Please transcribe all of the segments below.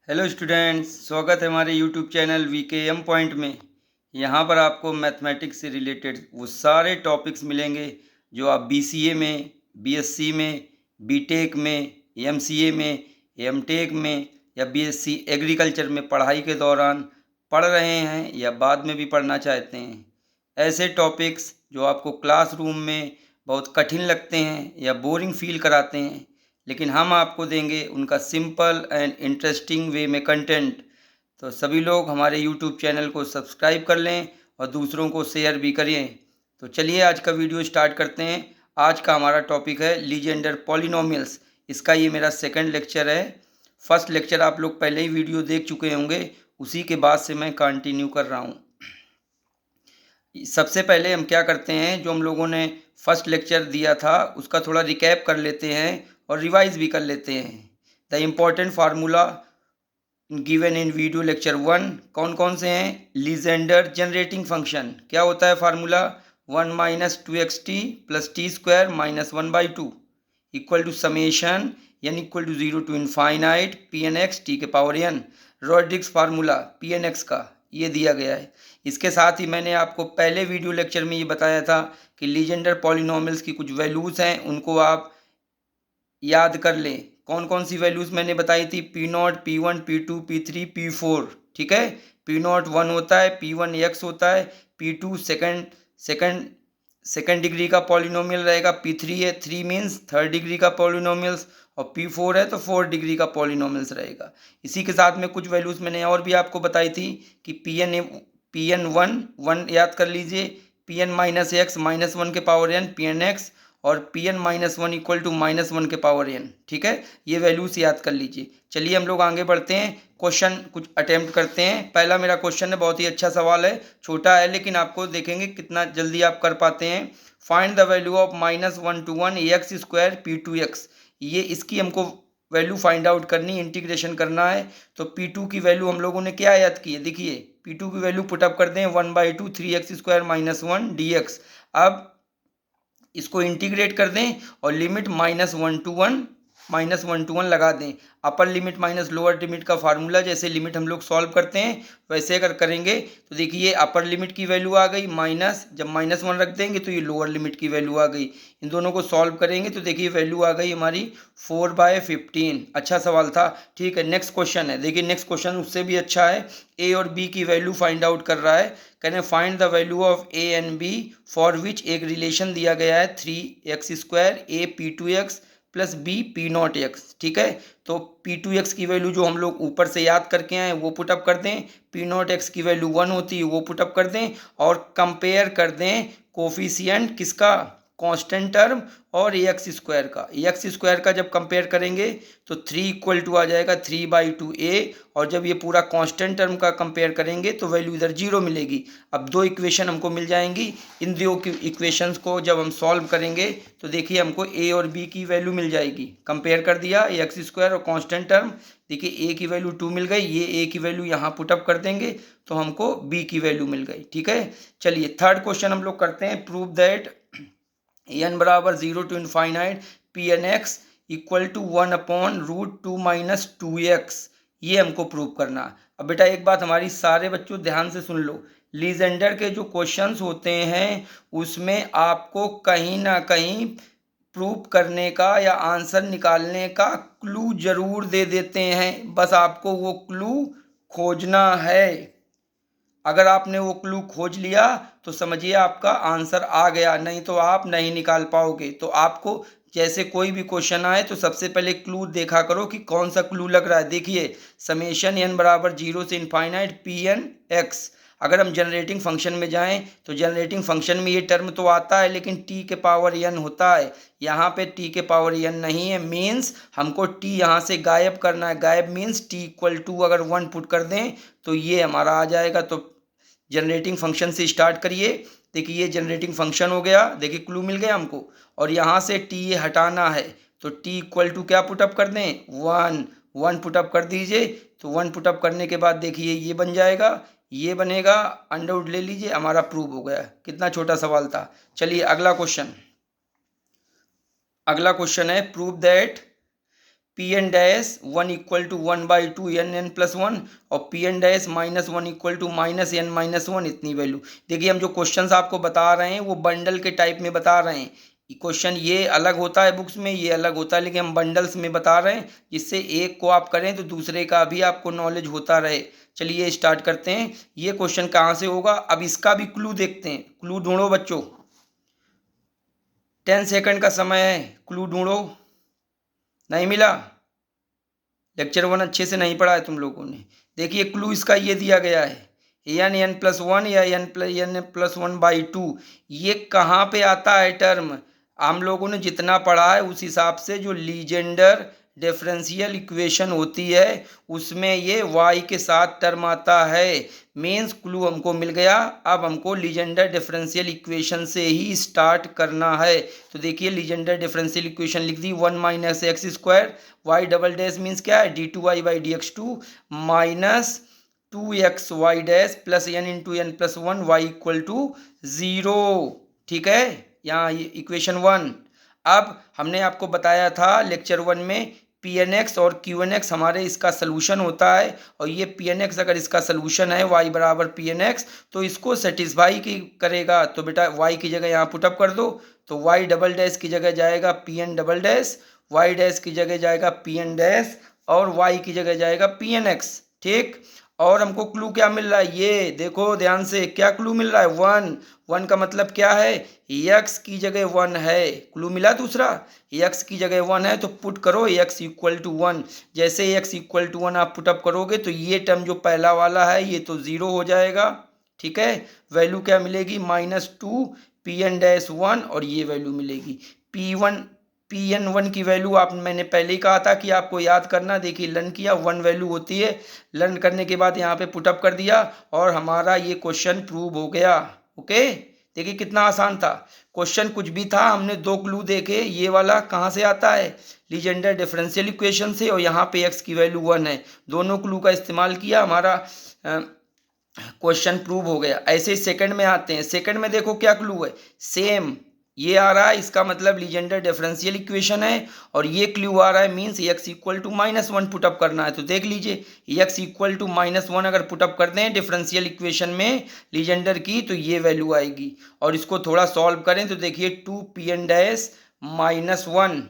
Hello students, स्वागत है हमारे यूट्यूब चैनल वीकेएम पॉइंट में। यहाँ पर आपको मैथमेटिक्स से रिलेटेड वो सारे टॉपिक्स मिलेंगे जो आप बीसीए में, बीएससी में, बीटेक में, एमसीए में, एमटेक में या बीएससी एग्रीकल्चर में पढ़ाई के दौरान पढ़ रहे हैं या बाद में भी पढ़ना चाहते हैं। ऐसे टॉपिक्स जो आपको क्लासरूम में बहुत कठिन लगते हैं या बोरिंग फील कराते हैं, लेकिन हम आपको देंगे उनका सिंपल एंड इंटरेस्टिंग वे में कंटेंट। तो सभी लोग हमारे यूट्यूब चैनल को सब्सक्राइब कर लें और दूसरों को शेयर भी करें। तो चलिए आज का वीडियो स्टार्ट करते हैं। आज का हमारा टॉपिक है लीजेंडर पॉलिनोमियल्स। इसका ये मेरा सेकंड लेक्चर है। फर्स्ट लेक्चर आप लोग पहले ही वीडियो देख चुके होंगे, उसी के बाद से मैं कंटिन्यू कर रहा हूँ। सबसे पहले हम क्या करते हैं, जो हम लोगों ने फर्स्ट लेक्चर दिया था उसका थोड़ा रिकैप कर लेते हैं और रिवाइज भी कर लेते हैं। The important formula given in video lecture 1 कौन कौन से हैं? लीजेंडर जनरेटिंग फंक्शन क्या होता है? Formula 1 minus 2xt plus T square minus 1/2 equal to summation n equal to 0 to infinite P N x T के power n। Rodrigues formula P N X का ये दिया गया है। इसके साथ ही मैंने आपको पहले वीडियो लेक्चर में ये बताया था कि लीजेंडर पॉलिनोमियल्स की कुछ वैल्यूज़ हैं, उनको आप याद कर लें। कौन कौन सी वैल्यूज़ मैंने बताई थी? P0, P1, P2, P3, P4। ठीक है, P0 1 होता है, P1 x होता है, P2 सेकंड डिग्री का पॉलिनोमियल रहेगा, P3 है 3 मीन्स थर्ड डिग्री का पॉलिनोमियल्स, और P4 है तो फोर्थ डिग्री का पॉलिनोमियल्स रहेगा। इसी के साथ में कुछ वैल्यूज़ मैंने और भी आपको बताई थी कि Pn 1 याद कर लीजिए, Pn माइनस एक्स माइनस 1 के पावर n Pn x, और Pn minus 1 equal to minus 1 के पावर n। ठीक है, ये वैल्यूज़ याद कर लीजिए। चलिए हम लोग आगे बढ़ते हैं, क्वेश्चन कुछ अटेम्प्ट करते हैं। पहला मेरा क्वेश्चन है, बहुत ही अच्छा सवाल है, छोटा है लेकिन आपको देखेंगे कितना जल्दी आप कर पाते हैं। Find the value of -1 to 1 x square P2x। ये इसकी हमको वैल्यू फाइंड आउट करनी, इंटीग्रेशन करना है। तो P2 की वैल्यू हम लोगों ने क्या याद की है? देखिए P2 की वैल्यू पुटअप कर दें, 1/2 3x स्क्वायर माइनस 1 dx। अब इसको इंटीग्रेट कर दें और लिमिट -1 to 1 लगा दें। Upper limit minus lower limit का फार्मूला जैसे लिमिट हम लोग सॉल्व करते हैं वैसे अगर करेंगे तो देखिए अपर लिमिट की वैल्यू आ गई माइनस, जब -1 रख देंगे तो ये लोअर लिमिट की वैल्यू आ गई। इन दोनों को सॉल्व करेंगे तो देखिए वैल्यू आ गई हमारी 4/15। अच्छा सवाल था। ठीक है, नेक्स्ट क्वेश्चन है। देखिए नेक्स्ट क्वेश्चन उससे भी अच्छा है। ए और बी की वैल्यू फाइंड आउट कर रहा है। कहने find the value of A and B for which एक रिलेशन दिया गया है 3x स्क्वायर ए P2x प्लस बी P0x। ठीक है, तो P2x की वैल्यू जो हम लोग ऊपर से याद करके आए वो पुटअप कर दें, P0x की वैल्यू 1 होती है वो पुटअप कर दें, और कंपेयर कर दें कोफिशिएंट किसका? कांस्टेंट टर्म और एक्स स्क्वायर का। एक्स स्क्वायर का जब कंपेयर करेंगे तो 3 इक्वल टू आ जाएगा 3/2a, और जब ये पूरा कांस्टेंट टर्म का कंपेयर करेंगे तो वैल्यू इधर 0 मिलेगी। अब दो इक्वेशन हमको मिल जाएंगी। इन दो इक्वेशंस को जब हम सॉल्व करेंगे तो देखिए हमको a और b की वैल्यू मिल जाएगी। कंपेयर कर दिया एक्स स्क्वायर और कांस्टेंट टर्म, देखिए a की वैल्यू 2 मिल गई, ये a की वैल्यू यहाँ पुटअप कर देंगे तो हमको b की वैल्यू मिल गई। ठीक है, चलिए थर्ड क्वेश्चन हम लोग करते हैं। प्रूव दैट n बराबर 0 to infinite P N x equal to 1/√2 minus 2x। ये हमको प्रूव करना। अब बेटा एक बात हमारी सारे बच्चों ध्यान से सुन लो, लीजेंडर के जो क्वेश्चंस होते हैं उसमें आपको कहीं ना कहीं प्रूव करने का या आंसर निकालने का क्लू जरूर दे देते हैं, बस आपको वो क्लू खोजना है। अगर आपने वो क्लू खोज लिया तो समझिए आपका आंसर आ गया, नहीं तो आप नहीं निकाल पाओगे। तो आपको जैसे कोई भी क्वेश्चन आए तो सबसे पहले क्लू देखा करो कि कौन सा क्लू लग रहा है। देखिए समेशन n बराबर 0 से इनफाइनाइट Pn(x)। अगर हम जनरेटिंग फंक्शन में जाएं तो जनरेटिंग फंक्शन में ये टर्म तो आता है लेकिन t के पावर n होता है, यहाँ पे t के पावर n नहीं है। मीन्स हमको t यहाँ से गायब करना है। गायब मीन्स t इक्वल टू अगर 1 पुट कर दें तो ये हमारा आ जाएगा। तो जनरेटिंग फंक्शन से स्टार्ट करिए। देखिए ये जनरेटिंग फंक्शन हो गया, देखिए क्लू मिल गया हमको, और यहाँ से टी ये हटाना है तो टी इक्वल टू क्या पुटअप कर दें? 1 पुटअप कर दीजिए। तो 1 पुटअप करने के बाद देखिए ये बन जाएगा, ये बनेगा, अंडर रूट ले लीजिए, हमारा प्रूव हो गया। कितना छोटा सवाल था। चलिए अगला क्वेश्चन है, prove that P n dash 1 equal to 1/2 n n plus 1 और P n dash -1 equal to -n-1 इतनी वैल्यू। देखिए हम जो क्वेश्चंस आपको बता रहे हैं वो बंडल के टाइप में बता रहे हैं। क्वेश्चन ये अलग होता है बुक्स में, ये अलग होता है, लेकिन हम बंडल्स में बता रहे हैं जिससे एक को आप करें तो दूसरे का भी आपको नॉलेज होता रहे। चलिए स्टार्ट करते हैं। ये क्वेश्चन कहाँ से होगा, अब इसका भी क्लू देखते हैं। क्लू ढूंढो बच्चों, 10 सेकंड का समय है, क्लू ढूंढो। नहीं मिला, लेक्चर 1 अच्छे से नहीं पढ़ा है तुम लोगों ने। देखिए क्लू इसका ये दिया गया है, n+1 या n+1/2। ये कहाँ पे आता है टर्म, हम लोगों ने जितना पढ़ा है उस हिसाब से जो लीजेंडर डिफरेंशियल इक्वेशन होती है उसमें ये y के साथ टर्म आता है। मीन्स क्लू हमको मिल गया। अब हमको लीजेंडर डिफरेंशियल इक्वेशन से ही स्टार्ट करना है। तो देखिए लीजेंडर डिफरेंशियल इक्वेशन लिख दी, 1 - x² y double dash means क्या है, d2y/dx2 minus 2xy dash plus n×n+1 y equal to 0। ठीक है, यहाँ इक्वेशन 1। अब हमने आपको बताया था लेक्चर 1 में Pnx और Qnx हमारे इसका सलूशन होता है, और ये Pnx अगर इसका सलूशन है y बराबर Pnx तो इसको सेटिस्फाई की करेगा। तो बेटा y की जगह यहाँ पुटअप कर दो, तो y डबल डैश की जगह जाएगा Pn double dash, y dash की जगह जाएगा Pn डैश और y की जगह जाएगा Pnx। ठीक, और हमको क्लू क्या मिल रहा है, ये देखो ध्यान से, क्या क्लू मिल रहा है, 1 का मतलब क्या है, x की जगह 1 है। क्लू मिला दूसरा, x की जगह 1 है तो पुट करो x इक्वल टू 1। जैसे x इक्वल टू 1 आप पुटअप करोगे तो ये टर्म जो पहला वाला है ये तो 0 हो जाएगा। ठीक है, वैल्यू क्या मिलेगी, -2 Pn-1 और ये वैल्यू मिलेगी Pn1 की वैल्यू आप, मैंने पहले ही कहा था कि आपको याद करना। देखिए लर्न किया, 1 वैल्यू होती है, लर्न करने के बाद यहाँ पे पुटअप कर दिया और हमारा ये क्वेश्चन प्रूव हो गया। ओके, देखिए कितना आसान था क्वेश्चन, कुछ भी था, हमने 2 क्लू देखे। ये वाला कहाँ से आता है, लीजेंडर डिफरेंशियल इक्वेशन से, और यहाँ पे x की वैल्यू 1 है। दोनों क्लू का इस्तेमाल किया, हमारा क्वेश्चन प्रूव हो गया। ऐसे सेकंड में आते हैं। सेकंड में देखो क्या क्लू है, सेम ये आ रहा है, इसका मतलब लीजेंडर डिफरेंशियल इक्वेशन है, और ये क्लू आ रहा है means x equal to -1 put up करना है। तो देख लीजिए x इक्वल टू -1 अगर पुटअप करते हैं डिफरेंशियल इक्वेशन में लीजेंडर की तो ये वैल्यू आएगी। और इसको थोड़ा सॉल्व करें तो देखिए 2Pn-1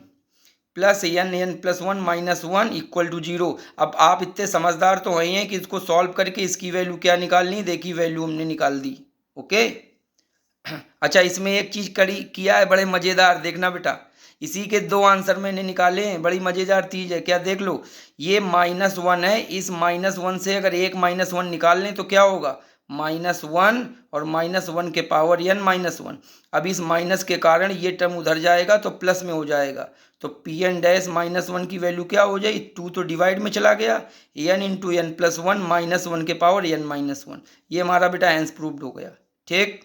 plus n+1 -1 equal to 0। अब आप इतने समझदार तो हैं ही कि इसको सॉल्व करके इसकी वैल्यू क्या निकालनी, देखिए वैल्यू हमने निकाल दी। ओके, अच्छा इसमें एक चीज किया है बड़े मजेदार, देखना बेटा, इसी के 2 आंसर मैंने निकाले हैं, बड़ी मजेदार चीज है। क्या, देख लो, ये -1 है, इस -1 से अगर एक -1 निकाल लें तो क्या होगा, -1 और -1 के पावर n-1। अब इस माइनस के कारण ये टर्म उधर जाएगा तो प्लस में हो जाएगा। तो Pn-1 की वैल्यू क्या हो जाएगी, 2 तो डिवाइड में चला गया, n×n+1 -1 के पावर n-1। ये हमारा बेटा आंसर प्रूव्ड हो गया। ठीक,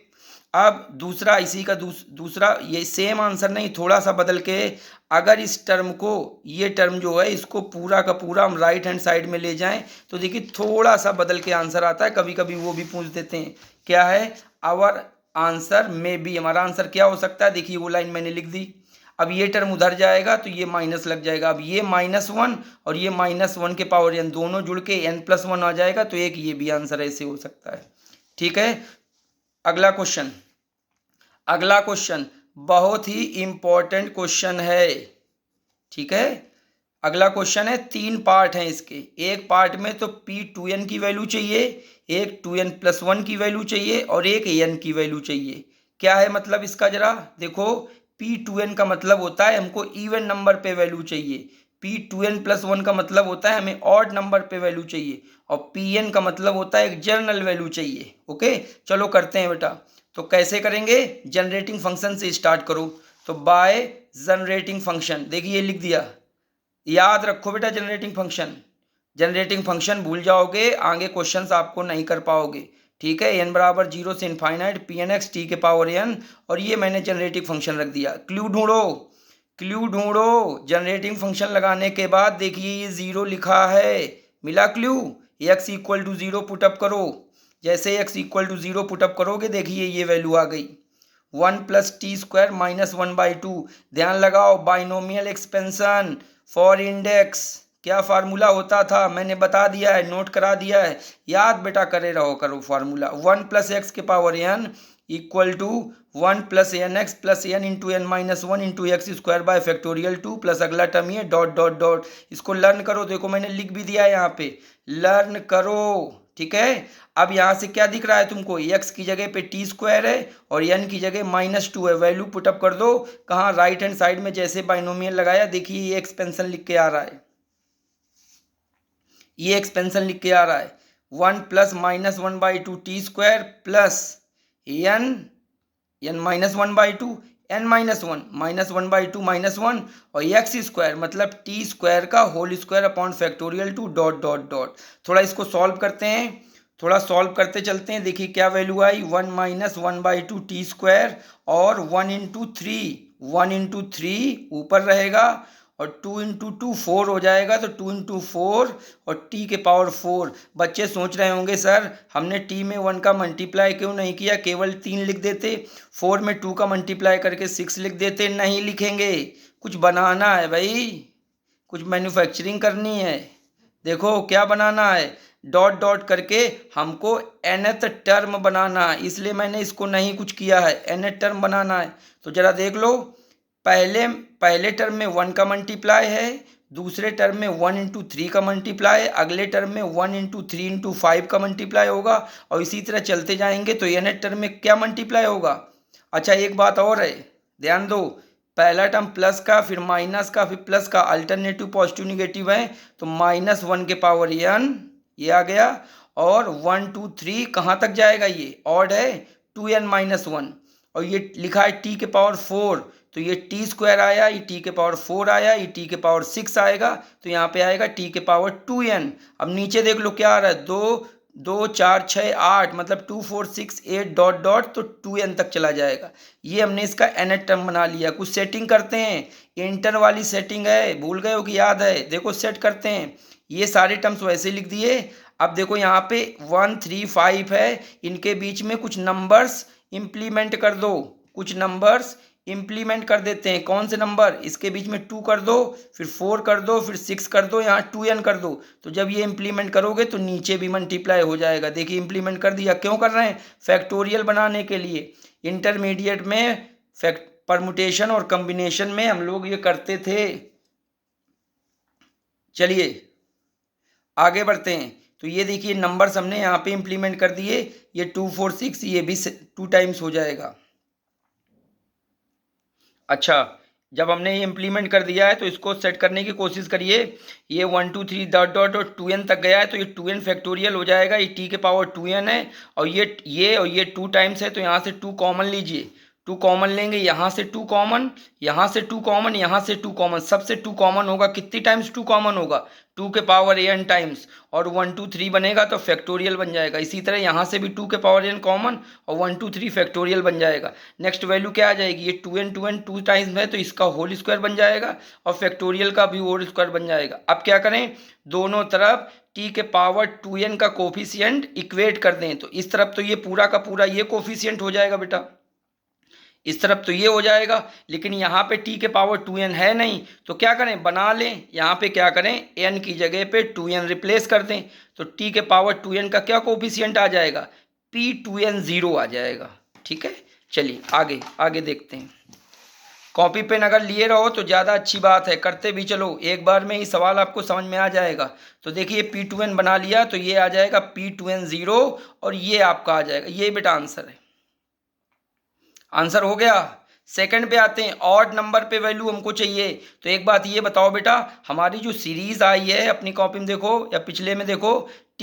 अब दूसरा, इसी का दूसरा, ये सेम आंसर नहीं, थोड़ा सा बदल के, अगर इस टर्म को, ये टर्म जो है इसको पूरा का पूरा हम राइट हैंड साइड में ले जाएं तो देखिए थोड़ा सा बदल के आंसर आता है। कभी कभी वो भी पूछ देते हैं, क्या है, आवर आंसर में भी, हमारा आंसर क्या हो सकता है, देखिए वो लाइन मैंने लिख दी। अब ये टर्म उधर जाएगा तो ये माइनस लग जाएगा, अब ये -1 और ये -1 के पावर n दोनों जुड़ के n+1 आ जाएगा, तो एक ये भी आंसर ऐसे हो सकता है। ठीक है, अगला क्वेश्चन बहुत ही इंपॉर्टेंट क्वेश्चन है। ठीक है, अगला क्वेश्चन है, 3 पार्ट हैं इसके। एक पार्ट में तो P2n की वैल्यू चाहिए, एक 2n+1 की वैल्यू चाहिए और एक n की वैल्यू चाहिए। क्या है मतलब इसका, जरा देखो, P2n का मतलब होता है हमको इवन नंबर पे वैल्यू चाहिए, P2n+1 का मतलब होता है हमें ऑड नंबर पे वैल्यू चाहिए, और Pn का मतलब होता है एक जनरल वैल्यू चाहिए। ओके, चलो करते हैं बेटा। तो कैसे करेंगे, जनरेटिंग फंक्शन से स्टार्ट करो। तो बाय जनरेटिंग फंक्शन, देखिए लिख दिया, याद रखो बेटा जनरेटिंग फंक्शन भूल जाओगे आगे क्वेश्चंस आपको नहीं कर पाओगे। ठीक है, n बराबर 0 से इनफाइनाइट Pnx t के पावर n, और ये मैंने जनरेटिंग फंक्शन रख दिया। क्लू ढूंढो, जनरेटिंग फंक्शन लगाने के बाद देखिए ये 0 लिखा है, मिला clue, x equal to 0 put up करो। जैसे x इक्वल टू 0 पुटअप करोगे देखिए ये वैल्यू आ गई, 1 + t² -1/2। ध्यान लगाओ, बाइनोमियल एक्सपेंशन, फॉर इंडेक्स क्या फार्मूला होता था, मैंने बता दिया है, नोट करा दिया है, याद बेटा करे रहो करो फार्मूला। 1 + x के power n equal to 1 + nx + n into n minus 1 into x square by factorial 2 plus अगला टर्म ये डॉट डॉट डॉट। इसको लर्न करो, देखो मैंने लिख भी दिया है यहाँ पे, लर्न करो, ठीक है। अब यहाँ से क्या दिख रहा है तुमको, x की जगह पे t² है और n की जगह -2 है, वैल्यू पुटअप कर दो। कहाँ, राइट हैंड साइड में जैसे बाइनोमियल लगाया, देखिए ये एक्सपेंशन लिख के आ रहा है, ये एक्सपेंशन लिख के आ रहा है 1 + -1/2 t² प्लस n -1/2 n -1 -1/2 -1 और x² मतलब t² का whole square upon factorial 2 dot dot dot. थोड़ा इसको सॉल्व करते हैं, थोड़ा सॉल्व करते चलते हैं। देखिए क्या वैल्यू आई, 1 - 1/2 t² और 1 × 3 ऊपर रहेगा और 2 × 2 4 हो जाएगा, तो 2 × 4 और t के पावर 4। बच्चे सोच रहे होंगे सर हमने t में 1 का मल्टीप्लाई क्यों नहीं किया, केवल 3 लिख देते, 4 में 2 का मल्टीप्लाई करके 6 लिख देते। नहीं लिखेंगे, कुछ बनाना है भाई, कुछ मैन्युफैक्चरिंग करनी है। देखो क्या बनाना है, डॉट डॉट करके हमको nth टर्म बनाना है, इसलिए मैंने इसको नहीं कुछ किया है, nth टर्म बनाना है। तो जरा देख लो, पहले टर्म में 1 का मल्टीप्लाई है, दूसरे टर्म में 1 × 3 का मल्टीप्लाई है, अगले टर्म में 1 × 3 × 5 का मल्टीप्लाई होगा और इसी तरह चलते जाएंगे तो nth टर्म में क्या मल्टीप्लाई होगा। अच्छा एक बात और है, ध्यान दो, पहला टर्म प्लस का, फिर माइनस का, फिर प्लस का, अल्टरनेटिव पॉजिटिव निगेटिव है, तो -1 के पावर n ये आ गया और 1 2 3 कहाँ तक जाएगा, ये ऑड है 2n - 1 और ये लिखा है t के पावर 4, तो ये t² आया, ये t के पावर 4 आया, ये t के पावर 6 आएगा, तो यहाँ पे आएगा t के पावर 2n। अब नीचे देख लो क्या आ रहा है, 2 2 4 6 8 मतलब 2 4 6 8 डॉट डॉट, तो 2n तक चला जाएगा। ये हमने इसका nth टर्म बना लिया। कुछ सेटिंग करते हैं, इंटर वाली सेटिंग है, भूल गए हो कि याद है, देखो सेट करते हैं। ये सारे टर्म्स वैसे लिख दिए। अब देखो यहाँ पे 1 3 5 है, इनके बीच में कुछ नंबर्स इम्प्लीमेंट कर दो, कुछ नंबर्स इम्प्लीमेंट कर देते हैं। कौन से नंबर, इसके बीच में 2 कर दो, फिर 4 कर दो, फिर 6 कर दो, यहाँ 2n कर दो। तो जब ये इम्प्लीमेंट करोगे तो नीचे भी मल्टीप्लाई हो जाएगा। देखिए इम्प्लीमेंट कर दिया, क्यों कर रहे हैं, फैक्टोरियल बनाने के लिए। इंटरमीडिएट में परमुटेशन और कम्बिनेशन में हम लोग ये करते थे। चलिए आगे बढ़ते हैं। तो ये देखिए नंबर्स हमने यहाँ पे इम्प्लीमेंट कर दिए, ये 2 4 6 ये भी 2 टाइम्स हो जाएगा। अच्छा जब हमने ये इम्प्लीमेंट कर दिया है तो इसको सेट करने की कोशिश करिए। ये 1 2 3 डॉट डॉट डॉट 2n तक गया है, तो ये 2n फैक्टोरियल हो जाएगा, ये t के पावर 2n है और ये 2 टाइम्स है, तो यहाँ से 2 कॉमन लीजिए, 2 कॉमन लेंगे, यहाँ से 2 कॉमन, यहाँ से 2 कॉमन, यहाँ से 2 कॉमन, सबसे 2 कॉमन होगा। कितनी टाइम्स 2 कॉमन होगा, 2 के पावर n टाइम्स, और 1 2 3 बनेगा तो फैक्टोरियल बन जाएगा। इसी तरह यहाँ से भी 2 के पावर n कॉमन और 1 2 3 फैक्टोरियल बन जाएगा। नेक्स्ट वैल्यू क्या आ जाएगी, ये 2n 2 टाइम्स है तो इसका होल स्क्वायर बन जाएगा और फैक्टोरियल का भी होल स्क्वायर बन जाएगा। अब क्या करें, दोनों तरफ t के पावर 2n का कोफिशिएंट इक्वेट कर दें, तो इस तरफ तो ये पूरा का पूरा ये कोफिशिएंट हो जाएगा बेटा, इस तरफ तो ये हो जाएगा, लेकिन यहाँ पे t के पावर 2n है नहीं, तो क्या करें, बना लें, यहाँ पे क्या करें, n की जगह पे 2n रिप्लेस कर दें, तो t के पावर 2n का क्या कोफिशिएंट आ जाएगा, p2n 0 आ जाएगा। ठीक है, चलिए आगे आगे देखते हैं। कॉपी पेन अगर लिए रहो तो ज़्यादा अच्छी बात है, करते भी चलो, एक बार में ही सवाल आपको समझ में आ जाएगा। तो देखिए p2n बना लिया, तो ये आ जाएगा p2n 0 और ये आपका आ जाएगा, ये बेटा आंसर है, आंसर हो गया। सेकंड पे आते हैं, ऑड नंबर पे वैल्यू हमको चाहिए। तो एक बात ये बताओ बेटा, हमारी जो सीरीज आई है अपनी कॉपी में देखो या पिछले में देखो,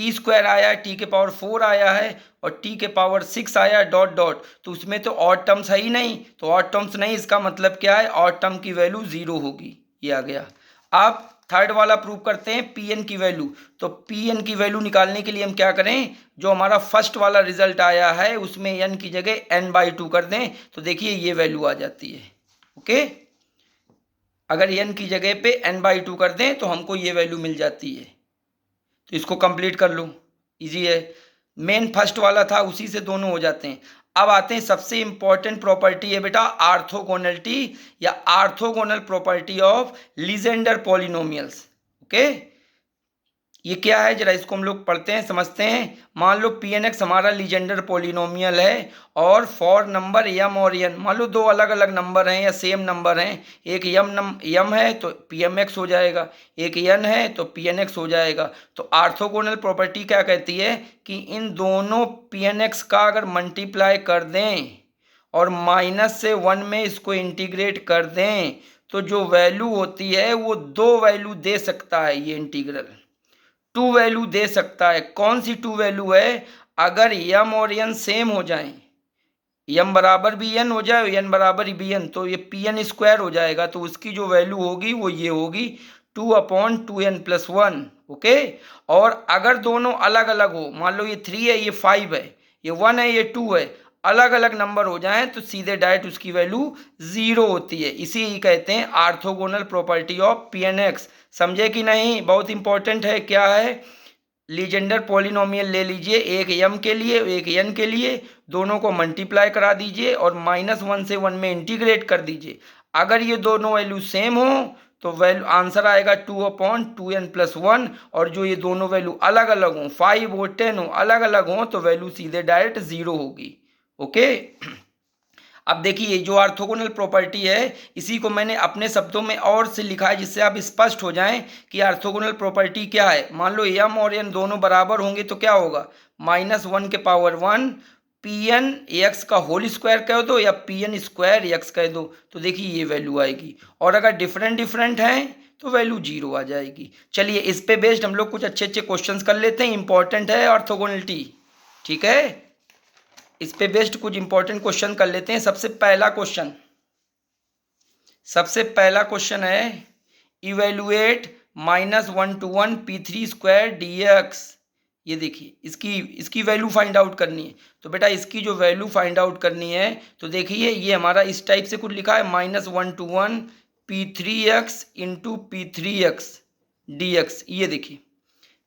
t² आया है, t के पावर 4 आया है और t के पावर 6 आया है डॉट डॉट, तो उसमें तो ऑड टर्म्स है ही नहीं, तो ऑड टर्म्स नहीं, इसका मतलब क्या है, ऑड टर्म की वैल्यू 0 होगी, ये आ गया। अब थर्ड वाला प्रूव करते हैं, pn की वैल्यू। तो pn की वैल्यू निकालने के लिए हम क्या करें, जो हमारा फर्स्ट वाला रिजल्ट आया है उसमें n की जगह n/2 कर दें, तो देखिए ये वैल्यू आ जाती है। ओके, अगर n की जगह पे n/2 कर दें तो हमको ये वैल्यू मिल जाती है। तो इसको कंप्लीट कर लो, इजी है, मेन फर्स्ट वाला था उसी से दोनों हो जाते हैं। अब आते हैं सबसे इंपॉर्टेंट प्रॉपर्टी है बेटा ऑर्थोगोनलिटी या orthogonal property of Legender polynomials. Okay, ये क्या है जरा इसको हम लोग पढ़ते हैं समझते हैं। मान लो पी एन एक्स हमारा लीजेंडर पॉलिनोमियल है और फॉर नंबर यम और एन, मान लो दो अलग अलग नंबर हैं या सेम नंबर हैं, एक यम है तो पी एम एक्स हो जाएगा, एक एन है तो पी एन एक्स हो जाएगा। तो ऑर्थोगोनल प्रॉपर्टी क्या कहती है कि इन दोनों पी एन एक्स का अगर मल्टीप्लाई कर दें और माइनस से वन में इसको इंटीग्रेट कर दें तो जो वैल्यू होती है वो दो वैल्यू दे सकता है, ये इंटीग्रल टू वैल्यू दे सकता है। कौन सी टू वैल्यू है? अगर यम और एन सेम हो जाएं, यम बराबर भी एन हो जाए एन बराबर भी एन, तो ये पी एन स्क्वायर हो जाएगा। तो उसकी जो वैल्यू होगी वो ये होगी 2/2n+1। ओके, और अगर दोनों अलग अलग हो, मान लो ये 3 है ये 5 है, ये 1 है ये 2 है, अलग अलग नंबर हो जाएं तो सीधे डायरेक्ट उसकी वैल्यू 0 होती है। इसी कहते हैं orthogonal property of P N x. समझे कि नहीं? बहुत इंपॉर्टेंट है। क्या है? लीजेंडर पॉलिनोमियल ले लीजिए, एक यम के लिए एक एन के लिए, दोनों को मल्टीप्लाई करा दीजिए और -1 से 1 में इंटीग्रेट कर दीजिए। अगर ये दोनों वैल्यू सेम हो तो वैल्यू आंसर आएगा 2/2n+1, और जो ये दोनों वैल्यू अलग अलग हों, 5 हो 10 हो, अलग अलग हों, तो वैल्यू सीधे डायरेक्ट 0 होगी। ओके, अब देखिए जो ऑर्थोगोनल प्रॉपर्टी है इसी को मैंने अपने शब्दों में और से लिखा है जिससे आप स्पष्ट हो जाएं कि ऑर्थोगोनल प्रॉपर्टी क्या है। मान लो एम और एन दोनों बराबर होंगे तो क्या होगा? -1 पी एन एक्स का होल स्क्वायर कह दो या पी एन स्क्वायर एक्स कह दो, तो देखिए ये वैल्यू आएगी। और अगर डिफरेंट डिफरेंट हैं तो वैल्यू 0 आ जाएगी। चलिए इस पे बेस्ड हम लोग कुछ अच्छे अच्छे क्वेश्चंस कर लेते हैं। इंपॉर्टेंट है ऑर्थोगोनलिटी, ठीक है? इस पे बेस्ड कुछ इंपॉर्टेंट क्वेश्चन कर लेते हैं। सबसे पहला क्वेश्चन है इवेल्युएट -1 to 1 p3² dx। ये देखिए इसकी वैल्यू फाइंड आउट करनी है। तो बेटा इसकी जो वैल्यू फाइंड आउट करनी है तो देखिए ये हमारा इस टाइप से कुछ लिखा है -1 to 1 p3x × p3x dx। ये देखिए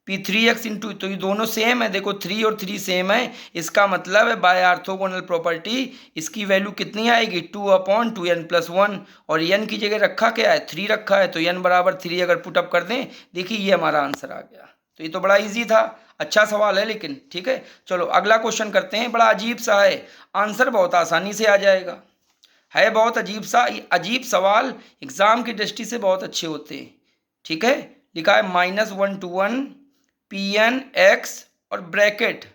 p3x इंटू, तो ये दोनों सेम है, देखो 3 और 3 सेम है। इसका मतलब है बाय ऑर्थोगोनल प्रॉपर्टी इसकी वैल्यू कितनी आएगी? 2/2n+1, और n की जगह रखा क्या है? 3 रखा है, तो n बराबर 3 अगर पुटअप कर दें, देखिए ये हमारा आंसर आ गया। तो ये तो बड़ा इजी था, अच्छा सवाल है लेकिन, ठीक है। चलो अगला क्वेश्चन करते हैं। बड़ा अजीब सा है, आंसर बहुत आसानी से आ जाएगा, है बहुत अजीब सवाल, एग्जाम की दृष्टि से बहुत अच्छे होते हैं, ठीक है। लिखा है -1 to 1 pn x और ब्रैकेट,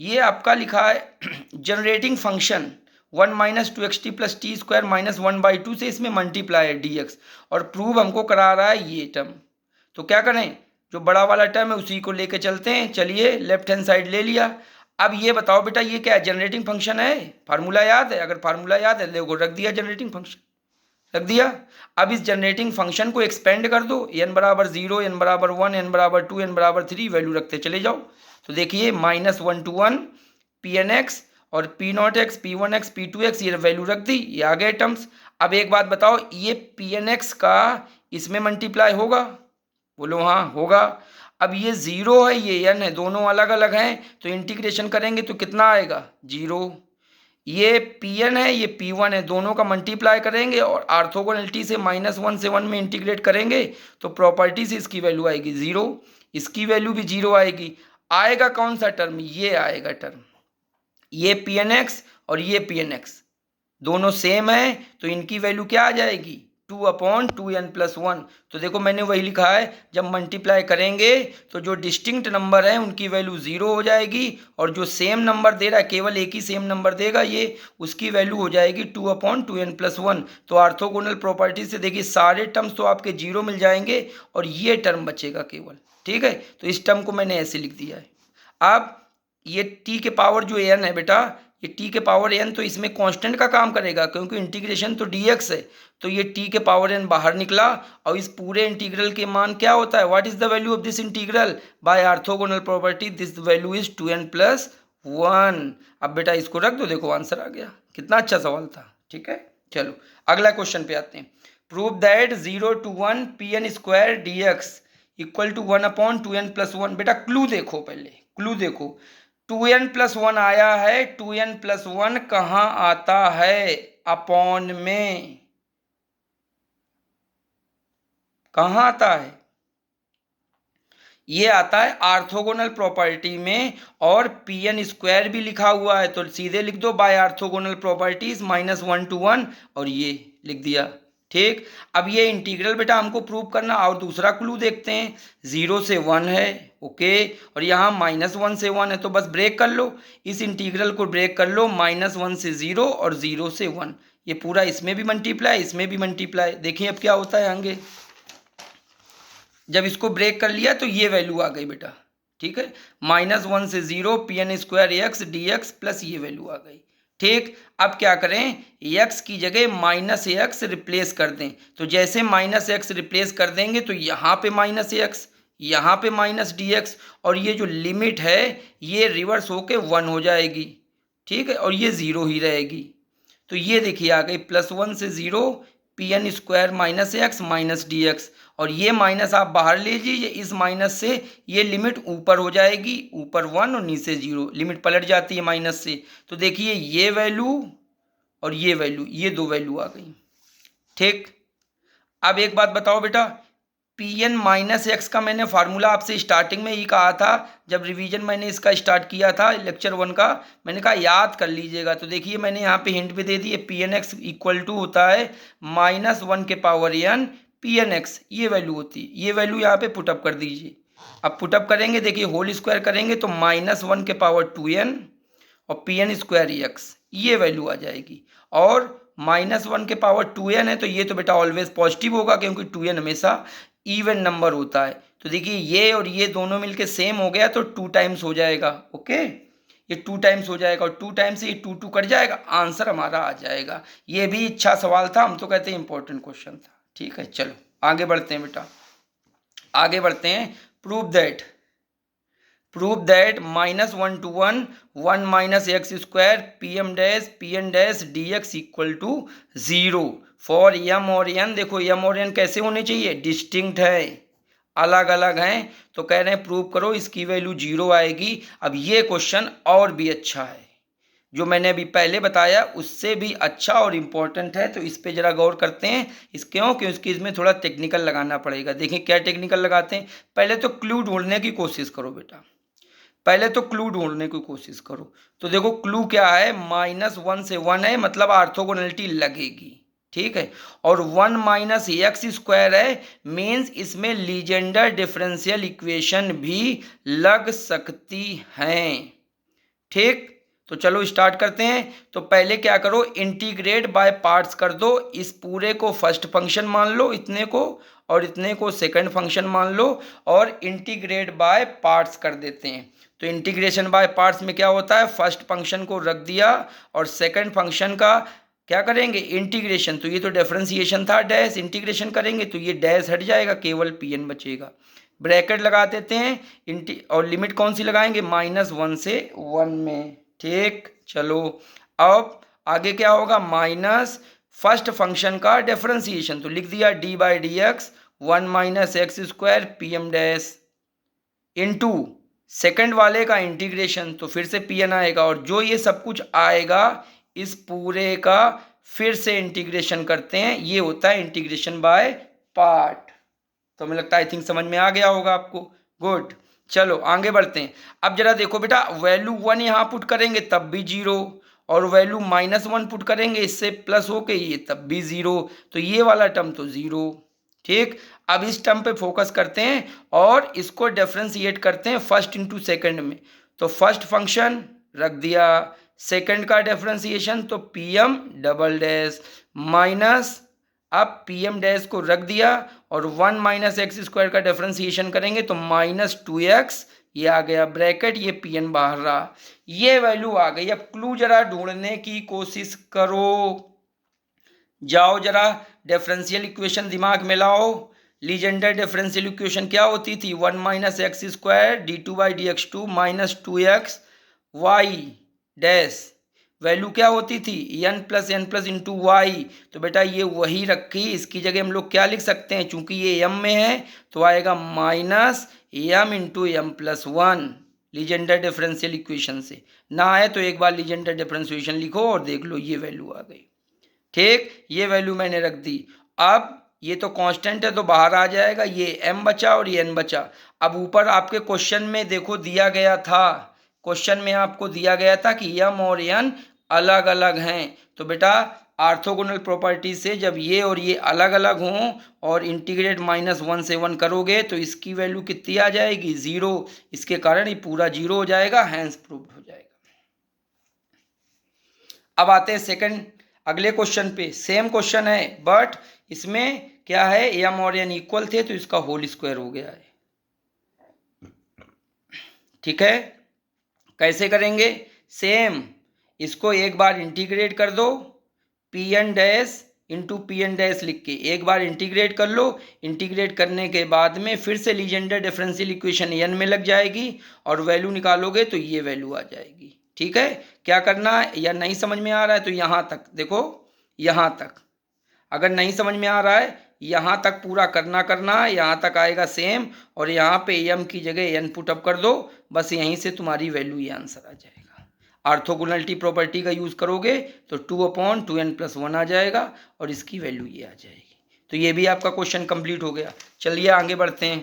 ये आपका लिखा है जनरेटिंग फंक्शन 1 - 2xt + t² - 1/2 से इसमें मल्टीप्लाई है dx, और प्रूव हमको करा रहा है ये टर्म। तो क्या करें, जो बड़ा वाला टर्म है उसी को लेके चलते हैं। चलिए लेफ्ट हैंड साइड ले लिया। अब ये बताओ बेटा ये क्या है? जनरेटिंग फंक्शन है, फार्मूला याद है? अगर फार्मूला याद है देखो रख दिया जनरेटिंग फंक्शन, रख दिया। अब इस जनरेटिंग फंक्शन को एक्सपेंड कर दो, n बराबर 0, n बराबर 1, n बराबर 2, n बराबर 3, वैल्यू रखते चले जाओ। तो देखिए -1 to 1 pn(x) और p0x, p1x, p2x, ये वैल्यू रख दी, ये आ गए टर्म्स। अब एक बात बताओ, ये pn(x) का इसमें मल्टीप्लाई होगा? बोलो हाँ होगा। अब ये 0 है ये n है, दोनों अलग अलग हैं, तो इंटीग्रेशन करेंगे तो कितना आएगा? 0। ये Pn है ये P1 है, दोनों का मल्टीप्लाई करेंगे और ऑर्थोगोनलिटी से -1 से 1 में इंटीग्रेट करेंगे तो प्रॉपर्टी से इसकी वैल्यू आएगी 0, इसकी वैल्यू भी 0 आएगी। आएगा कौन सा टर्म? ये आएगा टर्म, ये Pnx और ये Pnx दोनों सेम है, तो इनकी वैल्यू क्या आ जाएगी? 2/2n+1। तो देखो मैंने वही लिखा है, जब मल्टीप्लाई करेंगे तो जो डिस्टिंक्ट नंबर है उनकी वैल्यू 0 हो जाएगी, और जो सेम नंबर दे रहा है, केवल एक ही सेम नंबर देगा ये, उसकी वैल्यू हो जाएगी 2/2n+1। तो ऑर्थोगोनल प्रॉपर्टी से देखिए सारे टर्म्स तो आपके 0 मिल जाएंगे और ये टर्म बचेगा केवल, ठीक है। तो इस टर्म को मैंने ऐसे लिख दिया है। अब ये t के पावर जो n है बेटा, ये t के पावर n तो इसमें कांस्टेंट का काम करेगा क्योंकि इंटीग्रेशन तो dx है, तो ये t के पावर n बाहर निकला, और इस पूरे इंटीग्रल के मान क्या होता है? What is the value of this integral? By orthogonal property this value is 2n+1। अब बेटा इसको रख दो, देखो आंसर आ गया। कितना अच्छा सवाल था, ठीक है। चलो अगला क्वेश्चन पे आते हैं। Prove that 0 to 1 pn² dx = 1/2n+1। बेटा क्लू देखो, पहले क्लू देखो, 2n+1 आया है, 2n+1 कहाँ आता है? अपॉन में कहाँ आता है? ये आता है ऑर्थोगोनल प्रॉपर्टी में, और Pn² भी लिखा हुआ है, तो सीधे लिख दो बाय ऑर्थोगोनल प्रॉपर्टीज -1 to 1, और ये लिख दिया। ठीक, अब ये इंटीग्रल बेटा हमको प्रूव करना। और दूसरा क्लू देखते हैं, 0 से 1 है, ओके, और यहाँ -1 से 1 है, तो बस ब्रेक कर लो, इस इंटीग्रल को ब्रेक कर लो, -1 से 0 और 0 से 1, ये पूरा इसमें भी मल्टीप्लाई, इसमें भी मल्टीप्लाई। देखिए अब क्या होता है आगे, जब इसको ब्रेक कर लिया तो ये वैल्यू आ गई बेटा। ठीक है, -1 से 0 Pn² x dx प्लस ये वैल्यू आ गई। ठीक, अब क्या करें, x की जगह -x रिप्लेस कर दें, तो जैसे -x रिप्लेस कर देंगे तो यहाँ पे -x, यहाँ पे -dx, और ये जो लिमिट है ये रिवर्स होके 1 हो जाएगी। ठीक है, और ये 0 ही रहेगी। तो ये देखिए आ गई +1 से 0 Pn² -x -dx, और ये माइनस आप बाहर ले लीजिए, इस माइनस से ये लिमिट ऊपर हो जाएगी, ऊपर 1 और नीचे 0, लिमिट पलट जाती है माइनस से। तो देखिए ये वैल्यू और ये वैल्यू, ये दो वैल्यू आ गई। ठीक, अब एक बात बताओ बेटा, Pn-x का मैंने फार्मूला आपसे स्टार्टिंग में ही कहा था, जब रिवीजन मैंने इसका स्टार्ट किया था लेक्चर 1 का, मैंने कहा याद कर लीजिएगा। तो देखिए मैंने यहाँ पे हिंट भी दे दी है, Pn(x) इक्वल टू होता है -1 के पावर n Pn(x), ये वैल्यू होती है, ये वैल्यू यहाँ पे पुटअप कर दीजिए। अब पुटअप करेंगे, देखिए होल स्क्वायर करेंगे तो -1 के पावर 2n और Pn²x, ये वैल्यू आ जाएगी। और -1 के पावर 2n है, तो ये तो बेटा ऑलवेज पॉजिटिव होगा, क्योंकि 2n हमेशा इवन नंबर होता है। तो देखिए ये और ये दोनों मिलके सेम हो गया, तो 2 टाइम्स हो जाएगा। ओके, ये 2 टाइम्स हो जाएगा, और 2 टाइम्स से ये 2 कट जाएगा, आंसर हमारा आ जाएगा। ये भी अच्छा सवाल था, हम तो कहते हैं इंपॉर्टेंट क्वेश्चन था। ठीक है, चलो आगे बढ़ते हैं बेटा, आगे बढ़ते हैं। Prove that -1 to 1 1 - x² Pn' dx equal to 0 for m और n। देखो m और n कैसे होने चाहिए, डिस्टिंक्ट है, अलग अलग हैं, तो कह रहे हैं प्रूव करो इसकी वैल्यू 0 आएगी। अब ये क्वेश्चन और भी अच्छा है, जो मैंने अभी पहले बताया उससे भी अच्छा और इम्पोर्टेंट है, तो इस पे जरा गौर करते हैं। क्योंकि इसमें थोड़ा टेक्निकल लगाना पड़ेगा। देखिए क्या टेक्निकल लगाते हैं, पहले तो क्लू ढूंढने की कोशिश करो बेटा, पहले तो क्लू ढूंढने की कोशिश करो। तो देखो क्लू क्या है, -1 से 1 है, मतलब ऑर्थोगोनलिटी लगेगी। ठीक है, और 1 - x² है, मीन्स इसमें लीजेंडर डिफरेंशियल इक्वेशन भी लग सकती हैं। ठीक, तो चलो स्टार्ट करते हैं। तो पहले क्या करो, इंटीग्रेट बाय पार्ट्स कर दो। इस पूरे को फर्स्ट फंक्शन मान लो, इतने को, और इतने को सेकंड फंक्शन मान लो, और इंटीग्रेट बाय पार्ट्स कर देते हैं। तो इंटीग्रेशन बाय पार्ट्स में क्या होता है, फर्स्ट फंक्शन को रख दिया, और सेकंड फंक्शन का क्या करेंगे, इंटीग्रेशन। तो ये तो डिफरेंशिएशन था, डैश इंटीग्रेशन करेंगे तो ये डैश हट जाएगा, केवल Pn बचेगा। ब्रैकेट लगा देते हैं, और लिमिट कौन सी लगाएंगे, -1 से 1 में। ठीक, चलो अब आगे क्या होगा, माइनस फर्स्ट फंक्शन का डिफरेंशिएशन, तो लिख दिया d/dx 1 - x² Pm' into second वाले का इंटीग्रेशन, तो फिर से Pn आएगा, और जो ये सब कुछ आएगा इस पूरे का फिर से इंटीग्रेशन करते हैं, ये होता है इंटीग्रेशन बाय पार्ट। तो हमें लगता है आई थिंक समझ में आ गया होगा आपको। गुड, चलो आगे बढ़ते हैं। अब जरा देखो बेटा, वैल्यू 1 यहाँ पुट करेंगे तब भी 0, और वैल्यू -1 पुट करेंगे इससे प्लस होके ये तब भी 0, तो ये वाला टर्म तो 0। ठीक, अब इस टर्म पे फोकस करते हैं और इसको डिफरेंशिएट करते हैं फर्स्ट इंटू सेकंड में। तो फर्स्ट फंक्शन रख दिया, सेकंड का डिफरेंशिएशन तो Pm" माइनस, अब Pm' को रख दिया, और 1 - x² का डिफरेंशिएशन करेंगे तो -2x, ये आ गया ब्रैकेट, ये Pn बाहर रहा, ये वैल्यू आ गई। अब क्लू जरा ढूंढने की कोशिश करो, जाओ जरा डिफरेंशियल इक्वेशन दिमाग में लाओ। लीजेंडर डिफरेंशियल इक्वेशन क्या होती थी, 1 - x² d2/dx2 -2x y' value क्या होती थी, n + n + इंटू वाई। तो बेटा ये वही रखी, इसकी जगह हम लोग क्या लिख सकते हैं, चूंकि ये m में है तो आएगा -m × m + 1, Legender differential equation से। ना आए तो एक बार लीजेंडर डिफरेंशिएशन लिखो और देख लो, ये वैल्यू आ गई। ठीक, ये वैल्यू मैंने रख दी। अब ये तो कांस्टेंट है तो बाहर आ जाएगा, ये m बचा और ये n बचा। अब ऊपर आपके क्वेश्चन में देखो दिया गया था, क्वेश्चन में आपको दिया गया था कि m और n अलग अलग हैं। तो बेटा ऑर्थोगोनल प्रॉपर्टी से जब ये और ये अलग अलग हों और इंटीग्रेट -1 से 1 करोगे तो इसकी वैल्यू कितनी आ जाएगी, 0। इसके कारण ये पूरा 0 हो जाएगा, हैंस प्रूव्ड हो जाएगा। अब आते हैं सेकंड अगले क्वेश्चन पे। सेम क्वेश्चन है बट इसमें क्या है, m और n इक्वल थे तो इसका होल स्क्वायर हो गया है। ठीक है, कैसे करेंगे, सेम इसको एक बार इंटीग्रेट कर दो, P n dash into P n dash लिख के एक बार इंटीग्रेट कर लो। इंटीग्रेट करने के बाद में फिर से लीजेंडर डिफरेंशियल इक्वेशन n में लग जाएगी और वैल्यू निकालोगे तो ये वैल्यू आ जाएगी। ठीक है, क्या करना है, या नहीं समझ में आ रहा है तो यहाँ तक देखो, यहाँ तक अगर नहीं समझ में आ रहा है यहाँ तक पूरा करना है, यहाँ तक आएगा सेम और यहाँ पे m की जगह n पुट अप कर दो, बस यहीं से तुम्हारी वैल्यू ये आंसर आ जाएगा। ऑर्थोगोनलिटी प्रॉपर्टी का यूज करोगे तो 2/2n+1 आ जाएगा और इसकी वैल्यू ये आ जाएगी। तो ये भी आपका क्वेश्चन कंप्लीट हो गया। चलिए आगे बढ़ते हैं।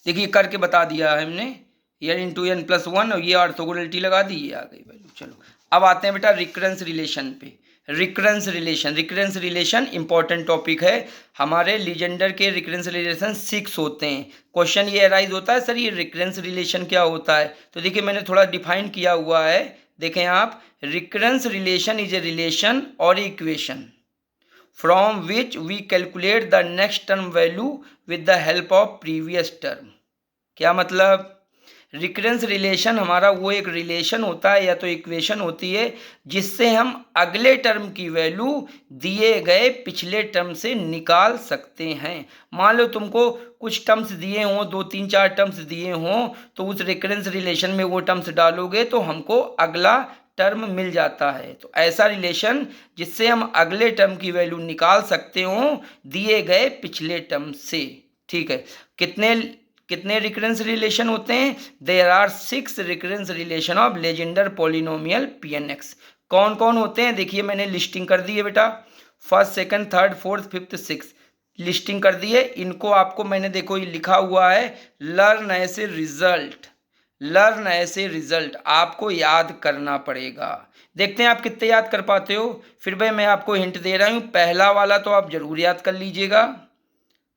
देखिए करके बता दिया है हमने, n×n+1 और ये ऑर्थोगोनलिटी लगा दी, ये आ गई वैल्यू। चलो अब आते हैं बेटा रिकरेंस रिलेशन पे। रिकरेंस रिलेशन इंपॉर्टेंट टॉपिक है हमारे। लीजेंडर के रिकरेंस रिलेशन 6 होते हैं। क्वेश्चन ये अराइज होता है सर ये रिकरेंस रिलेशन क्या होता है, तो देखिए मैंने थोड़ा डिफाइन किया हुआ है, देखें आप। Recurrence relation is a relation और equation from which we calculate the next term value with the help of previous term. क्या मतलब, रिकरेंस रिलेशन हमारा वो एक रिलेशन होता है या तो इक्वेशन होती है जिससे हम अगले टर्म की वैल्यू दिए गए पिछले टर्म से निकाल सकते हैं। मान लो तुमको कुछ टर्म्स दिए हों, 2 3 4 टर्म्स दिए हों, तो उस रिकरेंस रिलेशन में वो टर्म्स डालोगे तो हमको अगला टर्म मिल जाता है। तो ऐसा रिलेशन जिससे हम अगले टर्म की वैल्यू निकाल सकते हों दिए गए पिछले टर्म से। ठीक है, कितने रिकरेंस रिलेशन होते हैं, there are 6 recurrence relation of Legendre polynomial Pn(x). कौन कौन होते हैं, देखिए मैंने लिस्टिंग कर दी है बेटा, first second third fourth fifth six listing कर दी है। इनको आपको मैंने देखो ये लिखा हुआ है लर्न ऐसे रिजल्ट आपको याद करना पड़ेगा। देखते हैं आप कितने याद कर पाते हो। फिर भाई मैं आपको हिंट दे रहा हूँ, पहला वाला तो आप जरूर याद कर लीजिएगा,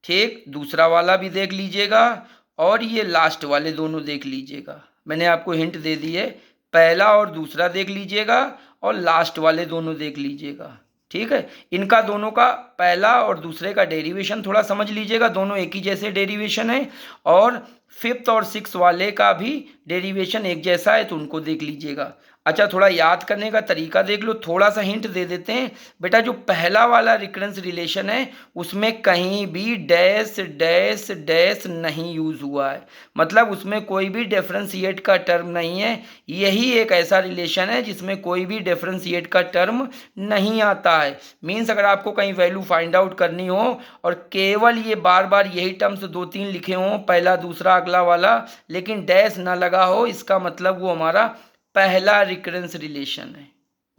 ठीक, दूसरा वाला भी देख लीजिएगा और ये लास्ट वाले दोनों देख लीजिएगा। मैंने आपको हिंट दे दी है, पहला और दूसरा देख लीजिएगा और लास्ट वाले दोनों देख लीजिएगा। ठीक है, इनका दोनों का पहला और दूसरे का डेरिवेशन थोड़ा समझ लीजिएगा, दोनों एक ही जैसे डेरिवेशन है और फिफ्थ और सिक्स वाले का भी डेरिवेशन एक जैसा है तो उनको देख लीजिएगा। अच्छा, थोड़ा याद करने का तरीका देख लो, थोड़ा सा हिंट दे देते हैं बेटा। जो पहला वाला रिकरेंस रिलेशन है उसमें कहीं भी डैश डैश डैश नहीं यूज हुआ है, मतलब उसमें कोई भी डिफरेंशिएट का टर्म नहीं है। यही एक ऐसा रिलेशन है जिसमें कोई भी डिफरेंशिएट का टर्म नहीं आता है। मीन्स अगर आपको कहीं वैल्यू फाइंड आउट करनी हो और केवल ये बार बार यही टर्म्स 2 3 लिखे हों, पहला दूसरा अगला वाला, लेकिन डैश ना लगा हो, इसका मतलब वो हमारा पहला रिकरेंस रिलेशन है।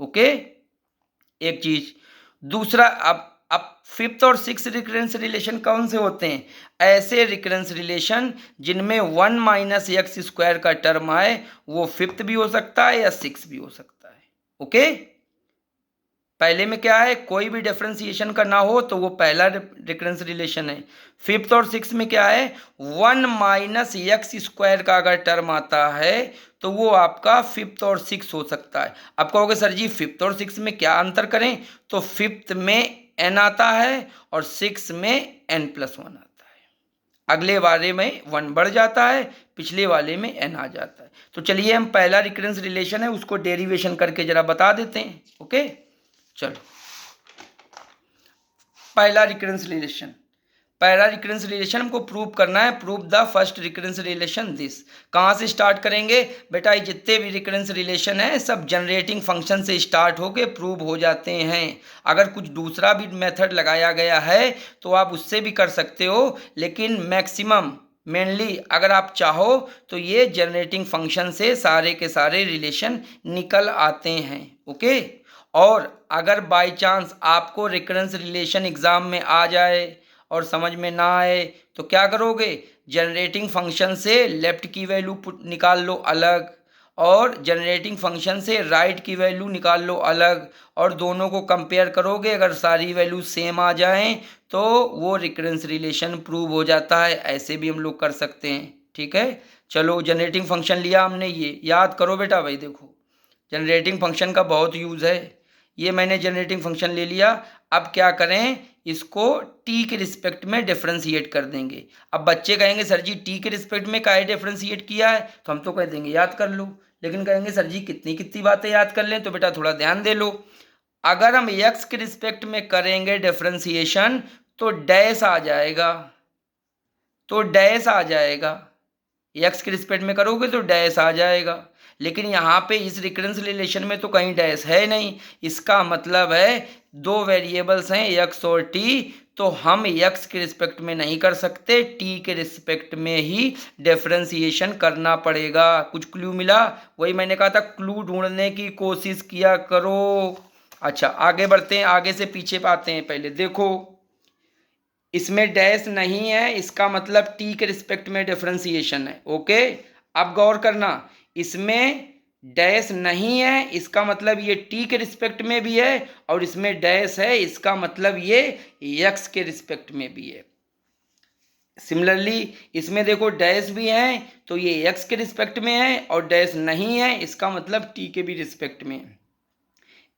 ओके, एक चीज। दूसरा, अब फिफ्थ और सिक्स रिकरेंस रिलेशन कौन से होते हैं, ऐसे रिकरेंस रिलेशन जिनमें 1 - x² का टर्म आए, वो फिफ्थ भी हो सकता है या सिक्स भी हो सकता है। ओके, पहले में क्या है, कोई भी डिफरेंशिएशन का ना हो तो वो पहला रिकरेंस रिलेशन है। फिफ्थ और सिक्स में क्या है, 1 - x² का अगर टर्म आता है तो वो आपका फिफ्थ और सिक्स हो सकता है। अब कहोगे सर जी फिफ्थ और सिक्स में क्या अंतर करें, तो फिफ्थ में n आता है और सिक्स में n+1 आता है। अगले वाले में 1 बढ़ जाता है, पिछले वाले में n आ जाता है। तो चलिए हम पहला रिकरेंस रिलेशन है उसको डेरिवेशन करके जरा बता देते हैं। ओके, चलो पहला रिकरेंस रिलेशन, पहला रिकरेंस रिलेशन हमको प्रूव करना है, prove the first recurrence relation this. कहाँ से स्टार्ट करेंगे बेटा, ये जितने भी रिकरेंस रिलेशन है सब जनरेटिंग फंक्शन से स्टार्ट होके प्रूव हो जाते हैं। अगर कुछ दूसरा भी मेथड लगाया गया है तो आप उससे भी कर सकते हो, लेकिन मैक्सिमम मेनली अगर आप चाहो तो ये जनरेटिंग फंक्शन से सारे के सारे रिलेशन निकल आते हैं। ओके, और अगर बाय चांस आपको रिकरेंस रिलेशन एग्जाम में आ जाए और समझ में ना आए तो क्या करोगे, जनरेटिंग फंक्शन से लेफ्ट की वैल्यू निकाल लो अलग, और जनरेटिंग फंक्शन से राइट की वैल्यू निकाल लो अलग, और दोनों को कंपेयर करोगे, अगर सारी वैल्यू सेम आ जाएं तो वो रिकरेंस रिलेशन प्रूव हो जाता है। ऐसे भी हम लोग कर सकते हैं। ठीक है, चलो जनरेटिंग फंक्शन लिया हमने, ये याद करो बेटा। भाई देखो, जनरेटिंग फंक्शन का बहुत यूज़ है। ये मैंने जनरेटिंग फंक्शन ले लिया, अब क्या करें, इसको टी के रिस्पेक्ट में डिफरेंशिएट कर देंगे। अब बच्चे कहेंगे सर जी टी के रिस्पेक्ट में काहे डिफरेंशिएट किया है, तो हम तो कह देंगे याद कर लो, लेकिन कहेंगे सर जी कितनी कितनी बातें याद कर लें, तो बेटा थोड़ा ध्यान दे लो। अगर हम एक्स के रिस्पेक्ट में करेंगे डिफरेंशिएशन तो डैश आ जाएगा, तो डैश आ जाएगा। एक्स के रिस्पेक्ट में करोगे तो डैश आ जाएगा, लेकिन यहाँ पे इस रिकरेंस रिलेशन में तो कहीं डैश है नहीं। इसका मतलब है दो वेरिएबल्स हैं एक्स और टी, तो हम एक्स के रिस्पेक्ट में नहीं कर सकते, टी के रिस्पेक्ट में ही डिफरेंशिएशन करना पड़ेगा। कुछ क्लू मिला, वही मैंने कहा था क्लू ढूंढने की कोशिश किया करो। अच्छा आगे बढ़ते हैं, आगे से पीछे पाते हैं। पहले देखो, इसमें डैश नहीं है, इसका मतलब टी के रिस्पेक्ट में डिफरेंशिएशन है। ओके, अब गौर करना, इसमें डैश नहीं है, इसका मतलब ये टी के रिस्पेक्ट में भी है, और इसमें डैश है, इसका मतलब ये एक्स के रिस्पेक्ट में भी है। सिमिलरली इसमें देखो डैश भी है तो ये एक्स के रिस्पेक्ट में है, और डैश नहीं है इसका मतलब टी के भी रिस्पेक्ट में है।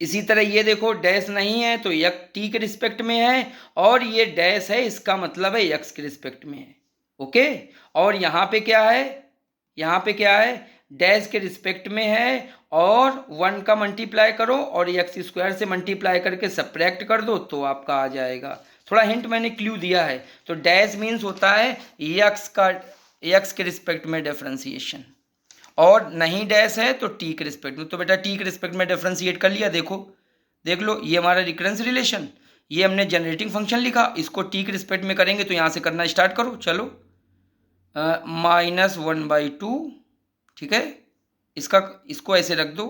इसी तरह ये देखो डैश नहीं है तो यक टी के रिस्पेक्ट में है, और ये डैश है इसका मतलब है एक्स के रिस्पेक्ट में है। ओके, और यहाँ पे क्या है, यहाँ पे क्या है, डैश के रिस्पेक्ट में है, और 1 का मल्टीप्लाई करो और एक्स स्क्वायर से मल्टीप्लाई करके सब्ट्रैक्ट कर दो तो आपका आ जाएगा। थोड़ा हिंट मैंने क्लू दिया है। तो डैश मीन्स होता है एक्स के रिस्पेक्ट में डिफरेंशिएशन, और नहीं डैश है तो टी के रिस्पेक्ट में। तो बेटा टी के रिस्पेक्ट में डिफरेंशिएट कर लिया। देखो देख लो, ये हमारा रिकरेंस रिलेशन, ये हमने जनरेटिंग फंक्शन लिखा, इसको टी के रिस्पेक्ट में करेंगे तो यहाँ से करना स्टार्ट करो। चलो -1/2, ठीक है, इसको ऐसे रख दो,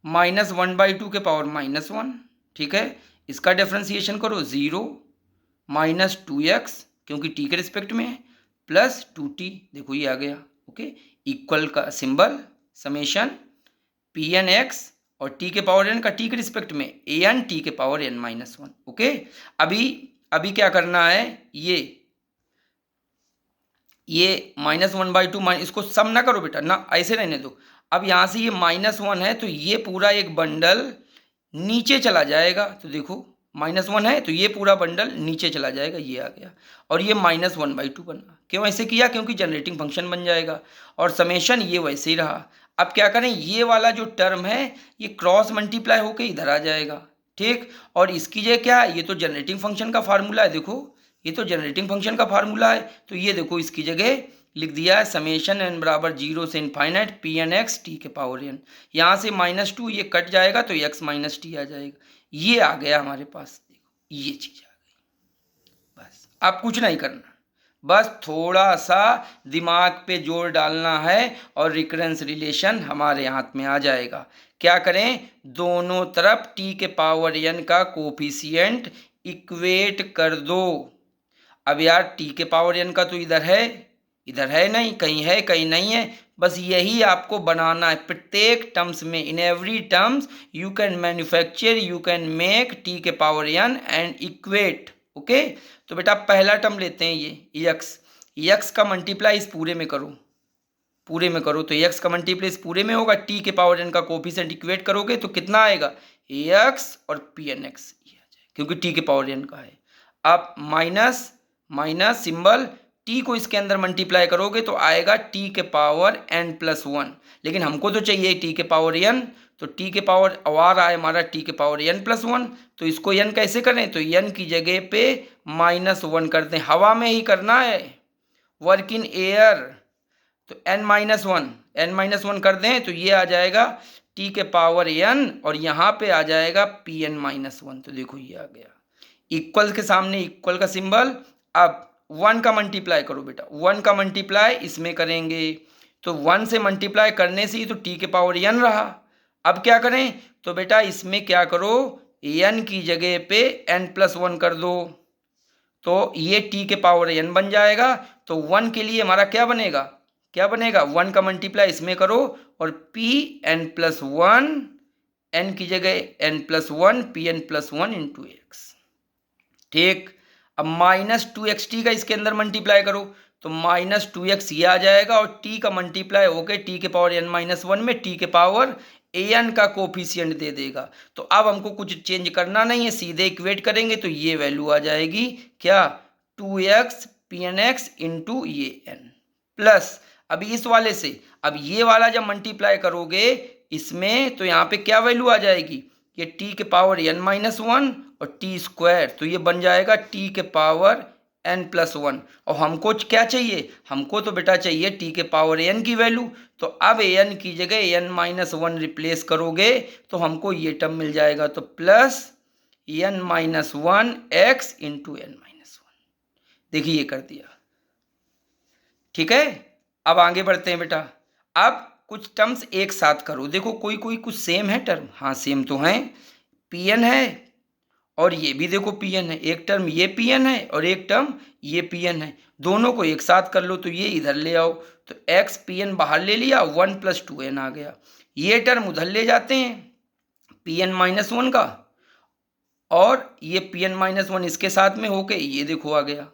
-1/2 के पावर -1, ठीक है, इसका डिफरेंशिएशन करो 0 -2x क्योंकि टी के रिस्पेक्ट में है, प्लस 2t, देखो ये आ गया। ओके, इक्वल का symbol, summation P N x और टी के पावर एन का टी के रिस्पेक्ट में ए एन टी के पावर n -1। ओके, अभी क्या करना है, ये -1/2 इसको सम ना करो बेटा, ना ऐसे रहने दो। अब यहाँ से ये -1 है तो ये पूरा एक बंडल नीचे चला जाएगा। तो देखो -1 है तो ये पूरा बंडल नीचे चला जाएगा, ये आ गया, और ये -1/2 बना। क्यों ऐसे किया, क्योंकि जनरेटिंग फंक्शन बन जाएगा, और समेशन ये वैसे ही रहा। अब क्या करें, ये वाला जो टर्म है ये क्रॉस मल्टीप्लाई होकर इधर आ जाएगा, ठीक, और इसकी जगह क्या है, ये तो जनरेटिंग फंक्शन का फार्मूला है। देखो ये तो जनरेटिंग फंक्शन का फार्मूला है, तो ये देखो इसकी जगह लिख दिया है समेशन n बराबर 0 से infinite P N x T के पावर n। यहाँ से -2 ये कट जाएगा तो x -t आ जाएगा, ये आ गया हमारे पास। देखो ये चीज़ आ गई, बस अब कुछ नहीं करना, बस थोड़ा सा दिमाग पे जोर डालना है और रिकरेंस रिलेशन हमारे हाथ में आ जाएगा। क्या करें, दोनों तरफ t के पावर n का कोफिशिएंट इक्वेट कर दो। अब यार टी के पावर n का तो इधर है नहीं, कहीं है कहीं नहीं है, बस यही आपको बनाना है प्रत्येक टर्म्स में। In every terms you can manufacture, you can make T के power n and equate. Okay, तो बेटा पहला टर्म लेते हैं ये एक्स का मल्टीप्लाई इस पूरे में करो, तो एक्स का मल्टीप्लाई इस पूरे में होगा, टी के पावर n का कोफिशिएंट इक्वेट करोगे तो कितना आएगा, एक्स और पी एन एक्स, ये आ जाएगा क्योंकि टी के पावर n का है। अब माइनस सिंबल टी को इसके अंदर मल्टीप्लाई करोगे तो आएगा टी के पावर n प्लस 1, लेकिन हमको तो चाहिए टी के पावर n, तो टी के पावर आ रहा है हमारा टी के पावर n प्लस 1, तो इसको n कैसे करें, तो n की जगह पे -1 कर दें, हवा में ही करना है, वर्क इन एयर, तो n-1 कर दें तो ये आ जाएगा टी के पावर n और यहाँ पे आ जाएगा Pn-1, तो देखो ये आ गया, इक्वल के सामने इक्वल का सिंबल। अब 1 का मल्टीप्लाई करो बेटा, 1 का मल्टीप्लाई इसमें करेंगे तो 1 से मल्टीप्लाई करने से ही तो टी के पावर n रहा। अब क्या करें, तो बेटा इसमें क्या करो, n की जगह पे n प्लस 1 कर दो, तो ये टी के पावर n बन जाएगा। तो 1 के लिए हमारा क्या बनेगा, 1 का मल्टीप्लाई इसमें करो और Pn प्लस 1, n की जगह n plus 1 Pn plus 1 into x. ठीक, अब -2xt का इसके अंदर मल्टीप्लाई करो तो -2x ये आ जाएगा और t का मल्टीप्लाई होके टी के पावर n-1 में टी के पावर an का कोफिशिएंट दे देगा। तो अब हमको कुछ चेंज करना नहीं है, सीधे इक्वेट करेंगे तो ये वैल्यू आ जाएगी क्या, 2x Pnx इंटू ये n प्लस, अभी इस वाले से अब ये वाला जब मल्टीप्लाई करोगे इसमें तो यहाँ पे क्या वैल्यू आ जाएगी, ये टी के पावर n-1 और टी स्क्वायर, तो ये बन जाएगा टी के पावर n प्लस 1। और हमको क्या चाहिए, हमको तो बेटा चाहिए टी के पावर n की वैल्यू, तो अब n की जगह n-1 रिप्लेस करोगे तो हमको ये टर्म मिल जाएगा, तो plus n-1 x into n-1। देखिए ये कर दिया, ठीक है। अब आगे बढ़ते हैं बेटा, अब कुछ टर्म्स एक साथ करो, देखो कोई कुछ सेम है टर्म, हाँ सेम तो हैं, Pn है और ये भी देखो Pn है, एक टर्म ये Pn है और एक टर्म ये Pn है, दोनों को एक साथ कर लो तो ये इधर ले आओ, तो x Pn बाहर ले लिया, 1 + 2n आ गया, ये टर्म उधर ले जाते हैं Pn-1 का और ये Pn-1 इसके साथ में होके ये देखो आ गया,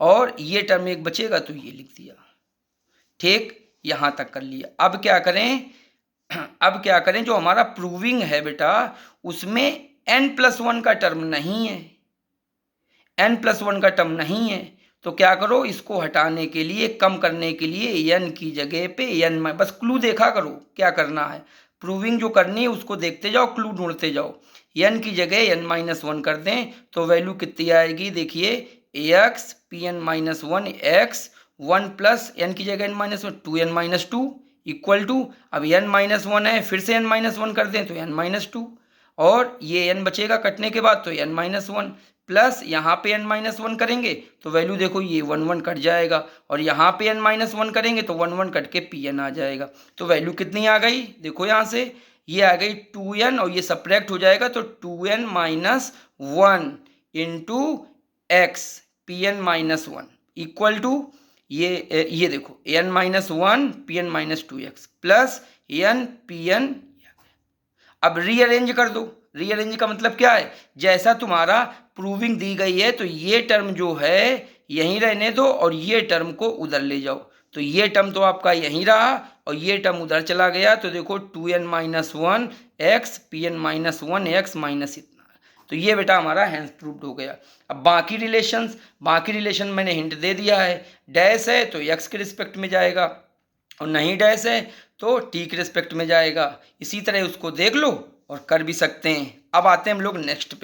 और ये टर्म एक बचेगा तो ये लिख दिया। ठीक, यहाँ तक कर लिया। अब क्या करें, जो हमारा प्रूविंग है बेटा उसमें n+1 का टर्म नहीं है, n+1 का टर्म नहीं है, तो क्या करो, इसको हटाने के लिए, कम करने के लिए n की जगह पे n, बस क्लू देखा करो क्या करना है, प्रूविंग जो करनी है उसको देखते जाओ, क्लू ढूंढते जाओ। n की जगह n-1 कर दें तो वैल्यू कितनी आएगी, देखिए x Pn-1 x 1 plus n की जगह n-1 2n-2 इक्वल टू, अब n-1 है फिर से n-1 कर दें तो n-2 और ये n बचेगा कटने के बाद तो n-1 प्लस यहाँ पे n-1 करेंगे तो वैल्यू देखो ये 1 कट जाएगा और यहाँ पे n-1 करेंगे तो 1 कट के Pn आ जाएगा। तो वैल्यू कितनी आ गई, देखो यहाँ से ये आ गई 2n और ये सब्ट्रैक्ट हो जाएगा तो 2n-1 into x Pn-1 equal to ये देखो n-1 Pn-2x plus n Pn। अब रीअरेंज कर दो, रीअरेंज का मतलब क्या है, जैसा तुम्हारा प्रूविंग दी गई है तो ये टर्म जो है यहीं रहने दो और ये टर्म को उधर ले जाओ, तो ये टर्म तो आपका यहीं रहा और ये टर्म उधर चला गया, तो देखो 2n-1 x Pn-1 x minus इतना, तो ये बेटा हमारा हैंस प्रूव्ड हो गया। अब बाकी रिलेशन मैंने हिंट दे दिया है, डैश है तो x के रिस्पेक्ट में जाएगा और नहीं डैश है तो t के रिस्पेक्ट में जाएगा, इसी तरह उसको देख लो और कर भी सकते हैं। अब आते हैं हम लोग नेक्स्ट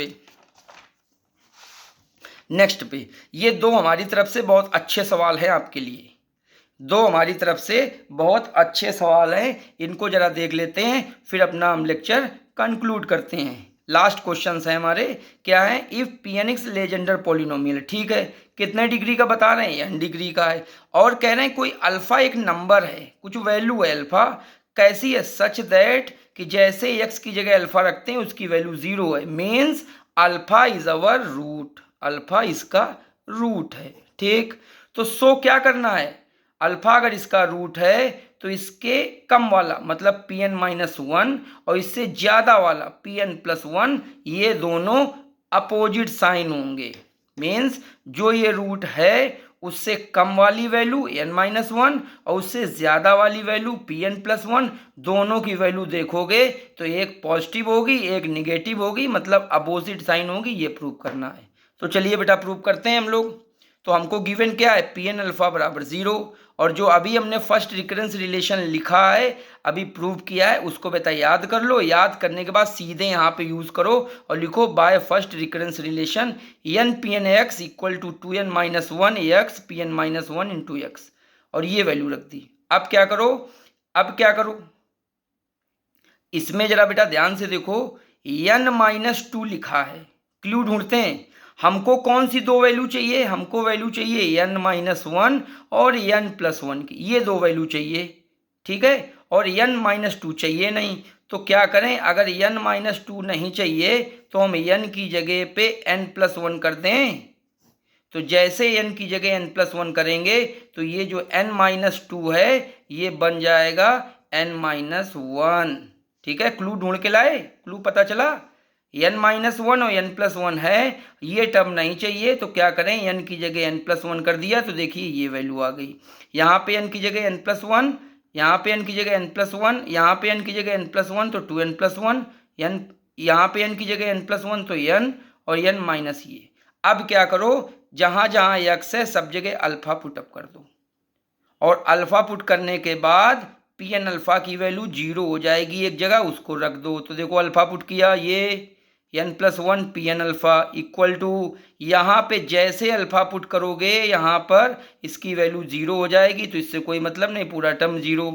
पे, ये दो हमारी तरफ से बहुत अच्छे सवाल हैं आपके लिए, दो हमारी तरफ से बहुत अच्छे सवाल हैं, इनको जरा देख लेते हैं फिर अपना हम लेक्चर कंक्लूड करते हैं। लास्ट क्वेश्चन है हमारे, क्या है, इफ Pnx लेजेंडर पॉलिनोमियल, ठीक है, कितने डिग्री का बता रहे हैं, n डिग्री का है, और कह रहे हैं कोई अल्फा एक नंबर है, कुछ वैल्यू है अल्फा, कैसी है, सच दैट कि जैसे x की जगह अल्फा रखते हैं उसकी वैल्यू 0 है, means alpha is our root, alpha इसका रूट है। ठीक, तो सो क्या करना है, अल्फा अगर इसका रूट है तो इसके कम वाला मतलब Pn-1 और इससे ज़्यादा वाला Pn+1 ये दोनों अपोजिट साइन होंगे, मीन्स जो ये रूट है उससे कम वाली वैल्यू n-1 और उससे ज़्यादा वाली वैल्यू Pn+1, दोनों की वैल्यू देखोगे तो एक पॉजिटिव होगी एक निगेटिव होगी, मतलब अपोजिट साइन होगी, ये प्रूव करना है। तो चलिए बेटा प्रूव करते हैं हम लोग। तो हमको गिवन क्या है, पी एन अल्फा बराबर 0। और जो अभी हमने फर्स्ट रिकरेंस रिलेशन लिखा है, अभी प्रूव किया है, उसको बेटा याद कर लो। याद करने के बाद सीधे यहाँ पे यूज करो और लिखो by first recurrence relation n p N x equal to 2n - 1 x p n - 1 into x, और ये वैल्यू रख दी। अब क्या करो, अब क्या करो, इसमें जरा बेटा ध्यान से देखो, n-2 लिखा है, क्लू ढूंढते हैं। हमको कौन सी दो वैल्यू चाहिए, हमको वैल्यू चाहिए n-1 और n+1 की, ये दो वैल्यू चाहिए, ठीक है। और n-2 चाहिए नहीं, तो क्या करें, अगर n-2 नहीं चाहिए तो हम n की जगह पे n+1 कर दें। तो जैसे n की जगह n+1 करेंगे तो ये जो n-2 है ये बन जाएगा n-1, ठीक है। क्लू ढूंढ के लाए, क्लू पता चला, n-1 और n+1 है, ये टर्म नहीं चाहिए, तो क्या करें, n की जगह n+1 कर दिया, तो देखिए ये वैल्यू आ गई। यहाँ पे n की जगह n+1, यहाँ पे n की जगह n+1, यहाँ पे n की जगह n+1 तो 2n+1, n यहाँ पे n की जगह n+1 तो n और n माइनस ये। अब क्या करो, जहाँ जहाँ x है सब जगह अल्फा पुटअप कर दो, और अल्फा पुट करने के बाद पी एन अल्फा की वैल्यू 0 हो जाएगी एक जगह, उसको रख दो। तो देखो अल्फा पुट किया, ये n+1 p n alpha equal to, यहाँ पे जैसे अल्फा पुट करोगे यहाँ पर इसकी वैल्यू 0 हो जाएगी, तो इससे कोई मतलब नहीं, पूरा term 0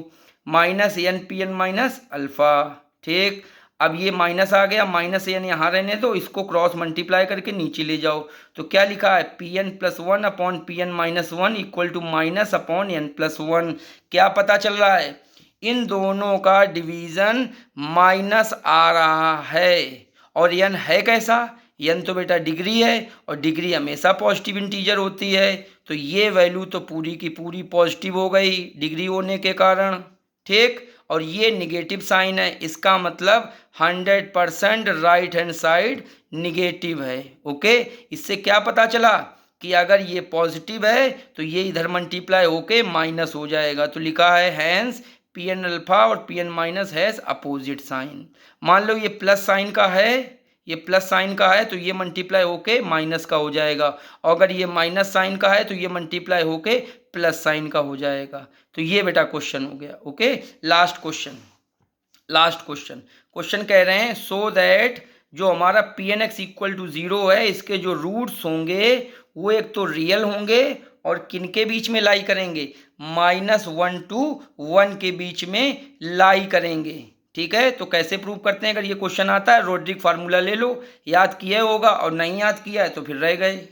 minus n p n minus alpha, ठीक। अब ये माइनस आ गया, माइनस एन यहाँ रहने दो, इसको क्रॉस मल्टीप्लाई करके नीचे ले जाओ, तो क्या लिखा है, p n plus 1 upon p n minus 1 equal to minus upon n plus 1। क्या पता चल रहा है, इन दोनों का डिवीजन माइनस आ रहा है, और एन है कैसा, एन तो बेटा डिग्री है, और डिग्री हमेशा पॉजिटिव इंटीजर होती है, तो ये वैल्यू तो पूरी की पूरी पॉजिटिव हो गई डिग्री होने के कारण, ठीक। और ये निगेटिव साइन है, इसका मतलब 100% राइट हैंड साइड निगेटिव है, ओके। इससे क्या पता चला कि अगर ये पॉजिटिव है तो ये इधर मल्टीप्लाई होके माइनस हो जाएगा, तो लिखा है हैंस पी एन अल्फा और P n minus has opposite sign. मान लो ये प्लस साइन का है, ये प्लस साइन का है तो ये मल्टीप्लाई होके माइनस का हो जाएगा, और अगर ये माइनस साइन का है तो ये मल्टीप्लाई होके प्लस साइन का हो जाएगा। तो ये बेटा क्वेश्चन हो गया, okay. Last question, last question, question कह रहे हैं सो दैट जो हमारा p N x equal to 0 है, इसके जो रूट्स होंगे वो एक तो रियल होंगे और किन के बीच में लाई करेंगे, -1 to 1 के बीच में लाई करेंगे, ठीक है। तो कैसे प्रूव करते हैं, अगर ये क्वेश्चन आता है रोड्रिक फार्मूला ले लो, याद किया होगा, और नहीं याद किया है तो फिर रह गए।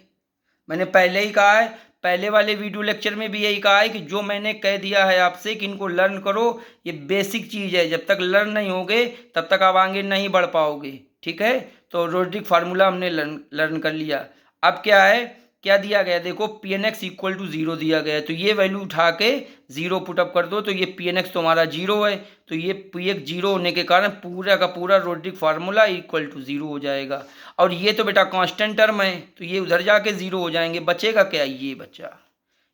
मैंने पहले ही कहा है, पहले वाले वीडियो लेक्चर में भी यही कहा है कि जो मैंने कह दिया है आपसे कि इनको लर्न करो, ये बेसिक चीज़ है, जब तक लर्न नहीं होगे तब तक आप आगे नहीं बढ़ पाओगे, ठीक है। तो रोड्रिक फार्मूला हमने लर्न कर लिया। अब क्या है, क्या दिया गया, देखो p N x equal to 0 दिया गया है, तो ये वैल्यू उठा के 0 पुटअप कर दो, तो ये पी एन एक्स तो हमारा 0 है, तो ये पी एक्स 0 होने के कारण पूरा का पूरा रोड्रिक फार्मूला इक्वल टू 0 हो जाएगा। और ये तो बेटा कांस्टेंट टर्म है, तो ये उधर जाके 0 हो जाएंगे, बचेगा क्या, ये बचा,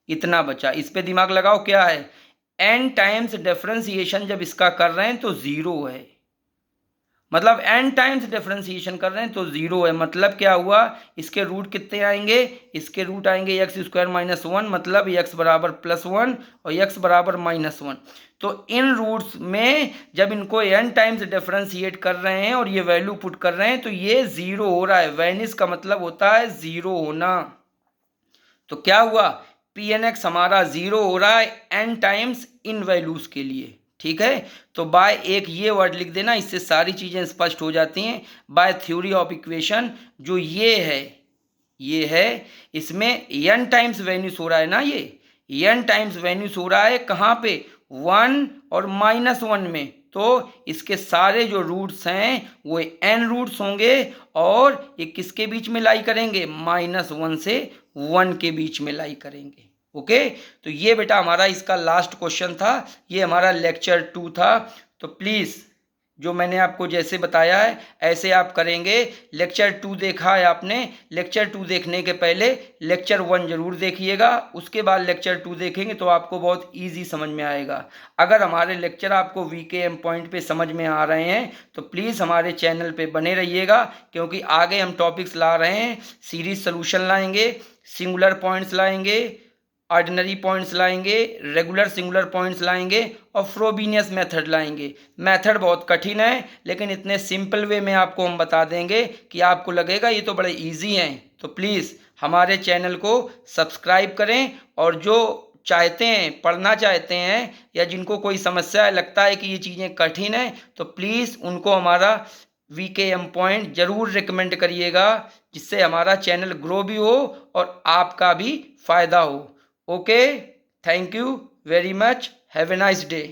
इतना बचा। इस पे दिमाग लगाओ, क्या है, n टाइम्स डिफरेंशिएशन जब इसका कर रहे हैं तो 0 है, मतलब n टाइम्स डिफरेंशिएशन कर रहे हैं तो 0 है, मतलब क्या हुआ, इसके रूट कितने आएंगे, इसके रूट आएंगे x² - 1, मतलब x बराबर +1 और x बराबर -1। तो इन रूट्स में जब इनको n टाइम्स डिफरेंशिएट कर रहे हैं और ये वैल्यू पुट कर रहे हैं तो ये 0 हो रहा है, वेनिस का मतलब होता है 0 होना। तो क्या हुआ, पी एन एक्स हमारा 0 हो रहा है n टाइम्स इन वैल्यूज के लिए, ठीक है। तो बाय एक ये वर्ड लिख देना, इससे सारी चीज़ें स्पष्ट हो जाती हैं। बाय थ्योरी ऑफ इक्वेशन जो ये है, इसमें n टाइम्स वेन्यूस हो रहा है ना, ये n टाइम्स वेन्यूस हो रहा है कहाँ पे, 1 और -1 में, तो इसके सारे जो रूट्स हैं वो n रूट्स होंगे, और ये किसके बीच में लाई करेंगे, -1 से 1 के बीच में लाई करेंगे, ओके। तो ये बेटा हमारा इसका लास्ट क्वेश्चन था, ये हमारा लेक्चर 2 था। तो प्लीज़ जो मैंने आपको जैसे बताया है ऐसे आप करेंगे। लेक्चर 2 देखा है आपने, लेक्चर 2 देखने के पहले लेक्चर 1 जरूर देखिएगा, उसके बाद लेक्चर 2 देखेंगे तो आपको बहुत इजी समझ में आएगा। अगर हमारे लेक्चर आपको वीकेएम पॉइंट पे समझ में आ रहे हैं तो प्लीज़ हमारे चैनल पे बने रहिएगा, क्योंकि आगे हम टॉपिक्स ला रहे हैं, सीरीज सोल्यूशन लाएंगे, सिंगुलर पॉइंट्स लाएंगे, ऑर्डिनरी पॉइंट्स लाएंगे, रेगुलर सिंगुलर पॉइंट्स लाएंगे और फ्रोबेनियस मेथड लाएंगे। मेथड बहुत कठिन है लेकिन इतने सिंपल वे में आपको हम बता देंगे कि आपको लगेगा ये तो बड़े इजी हैं। तो प्लीज़ हमारे चैनल को सब्सक्राइब करें, और जो चाहते हैं, पढ़ना चाहते हैं, या जिनको कोई समस्या है, लगता है कि ये चीज़ें कठिन हैं, तो प्लीज़ उनको हमारा वीकेएम पॉइंट ज़रूर रिकमेंड करिएगा, जिससे हमारा चैनल ग्रो भी हो और आपका भी फ़ायदा हो। Okay, thank you very much. Have a nice day.